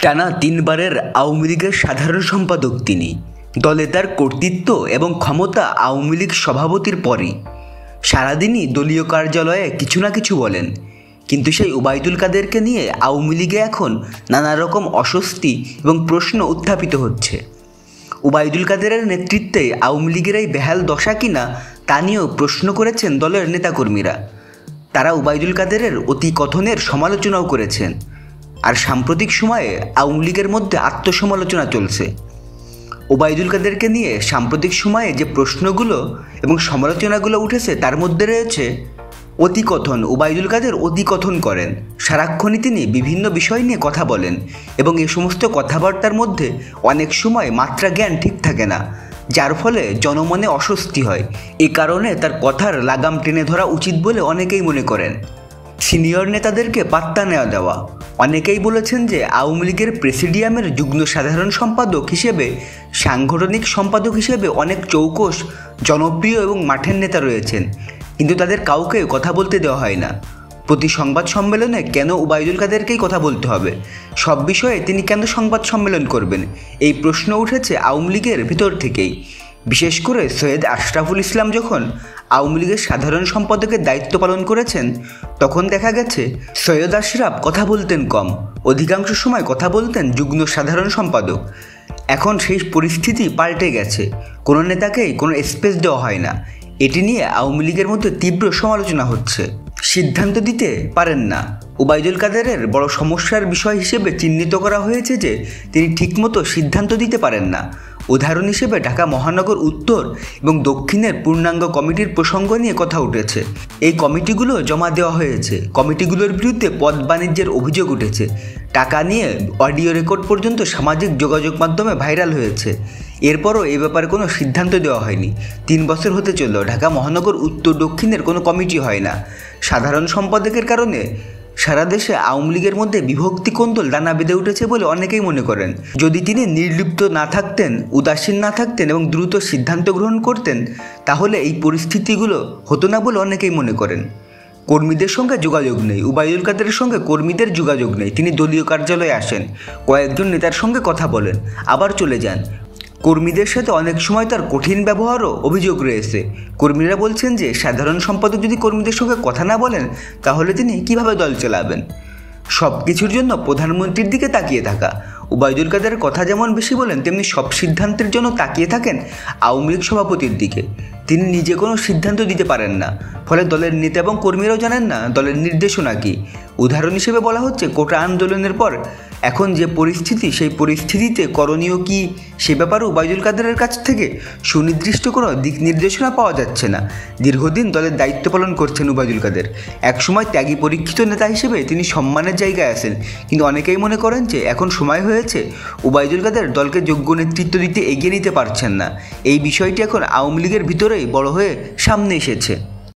টানা তিনবারের আওয়ামী লীগের সাধারণ সম্পাদক তিনি। দলে তার কর্তৃত্ব এবং ক্ষমতা আওয়ামী লীগ সভাপতির পরই। সারাদিনই দলীয় কার্যালয়ে কিছু না কিছু বলেন, কিন্তু সেই ওবায়দুল কাদেরকে নিয়ে আওয়ামী লীগে এখন নানা রকম অস্বস্তি এবং প্রশ্ন উত্থাপিত হচ্ছে। ওবায়দুল কাদেরের নেতৃত্বে আওয়ামী লীগের এই বেহাল দশা কিনা তা নিয়েও প্রশ্ন করেছেন দলের নেতাকর্মীরা। তারা ওবায়দুল কাদেরের অতি কথনের সমালোচনাও করেছেন। আর সাম্প্রতিক সময়ে আওয়ামী লীগের মধ্যে আত্মসমালোচনা চলছে। ওবায়দুল কাদেরকে নিয়ে সাম্প্রতিক সময়ে যে প্রশ্নগুলো এবং সমালোচনাগুলো উঠেছে তার মধ্যে রয়েছে অতিকথন। ওবায়দুল কাদের অতিকথন করেন, সারাক্ষণই তিনি বিভিন্ন বিষয় নিয়ে কথা বলেন এবং এ সমস্ত কথাবার্তার মধ্যে অনেক সময় মাত্রা জ্ঞান ঠিক থাকে না, যার ফলে জনমনে অস্বস্তি হয়। এ কারণে তার কথার লাগাম টেনে ধরা উচিত বলে অনেকেই মনে করেন। সিনিয়র নেতাদেরকে পাত্তা নেওয়া দেওয়া। অনেকেই বলেছেন যে আওয়ামী লীগের প্রেসিডিয়ামের যুগ্ম সাধারণ সম্পাদক হিসেবে, সাংগঠনিক সম্পাদক হিসেবে অনেক চৌকস, জনপ্রিয় এবং মাঠের নেতা রয়েছেন, কিন্তু তাদের কাউকে কথা বলতে দেওয়া হয় না। প্রতি সংবাদ সম্মেলনে কেন ওবায়দুল কাদেরকেই কথা বলতে হবে? সব বিষয়ে তিনি কেন সংবাদ সম্মেলন করবেন? এই প্রশ্ন উঠেছে আওয়ামী লীগের ভিতর থেকেই। বিশেষ করে সৈয়দ আশরাফুল ইসলাম যখন আওয়ামী লীগের সাধারণ সম্পাদকের দায়িত্ব পালন করেছেন, তখন দেখা গেছে সৈয়দ আশরাফ কথা বলতেন কম, অধিকাংশ সময় কথা বলতেন যুগ্ম সাধারণ সম্পাদক। এখন সেই পরিস্থিতি পাল্টে গেছে, কোনো নেতাকেই কোনো স্পেস দেওয়া হয় না। এটি নিয়ে আওয়ামী লীগের মধ্যে তীব্র সমালোচনা হচ্ছে। সিদ্ধান্ত দিতে পারেন না। ওবায়দুল কাদেরের বড় সমস্যার বিষয় হিসেবে চিহ্নিত করা হয়েছে যে তিনি ঠিকমতো সিদ্ধান্ত দিতে পারেন না। উদাহরণ হিসেবে ঢাকা মহানগর উত্তর এবং দক্ষিণের পূর্ণাঙ্গ কমিটির প্রসঙ্গ নিয়ে কথা উঠেছে। এই কমিটিগুলো জমা দেওয়া হয়েছে, কমিটিগুলোর বিরুদ্ধে পদ বাণিজ্যের অভিযোগ উঠেছে, টাকা নিয়ে অডিও রেকর্ড পর্যন্ত সামাজিক যোগাযোগ মাধ্যমে ভাইরাল হয়েছে। এরপরও এ ব্যাপারে কোনো সিদ্ধান্ত দেওয়া হয়নি। 3 বছর হতে চলল, ঢাকা মহানগর উত্তর দক্ষিণের কোনো কমিটি হয় না। সাধারণ সম্পাদকের কারণে সারা দেশে আওয়ামী লীগের মধ্যে বিভক্তি কোন্দল দানা বেঁধে উঠেছে বলে অনেকেই মনে করেন। যদি তিনি নির্লিপ্ত না থাকতেন, উদাসীন না থাকতেন এবং দ্রুত সিদ্ধান্ত গ্রহণ করতেন, তাহলে এই পরিস্থিতিগুলো হতো না বলে অনেকেই মনে করেন। কর্মীদের সঙ্গে যোগাযোগ নেই, ওবায়দুল কাদেরের সঙ্গে কর্মীদের যোগাযোগ নেই। তিনি দলীয় কার্যালয়ে আসেন, কয়েকজন নেতার সঙ্গে কথা বলেন, আবার চলে যান। কর্মীদের সাথে অনেক সময় তার কঠিন ব্যবহারও অভিযোগ রয়েছে। কর্মীরা বলছেন যে সাধারণ সম্পাদক যদি কর্মীদের সঙ্গে কথা না বলেন, তাহলে তিনি কিভাবে দল চালাবেন? সব কিছুর জন্য প্রধানমন্ত্রীর দিকে তাকিয়ে থাকা। ওবায়দুল কাদের কথা যেমন বেশি বলেন, তেমনি সব সিদ্ধান্তের জন্য তাকিয়ে থাকেন আওয়ামী লীগ সভাপতির দিকে। তিনি নিজে কোনো সিদ্ধান্ত দিতে পারেন না, ফলে দলের নেতা এবং কর্মীরাও জানেন না দলের নির্দেশনা কী। উদাহরণ হিসেবে বলা হচ্ছে, কোটা আন্দোলনের পর এখন যে পরিস্থিতি, সেই পরিস্থিতিতে করণীয় কী সে ব্যাপারে ওবায়দুল কাদেরের কাছ থেকে সুনির্দিষ্ট কোনো দিক নির্দেশনা পাওয়া যাচ্ছে না। দীর্ঘদিন দলের দায়িত্ব পালন করছেন ওবায়দুল কাদের। একসময় ত্যাগী পরীক্ষিত নেতা হিসেবে তিনি সম্মানের জায়গায় আছেন, কিন্তু অনেকেই মনে করেন যে এখন সময় হয়েছে ওবায়দুল কাদের দলকে যোগ্য নেতৃত্ব দিতে এগিয়ে নিতে পারছেন না। এই বিষয়টি এখন আওয়ামী লীগের ভিতরেই বড় হয়ে সামনে এসেছে।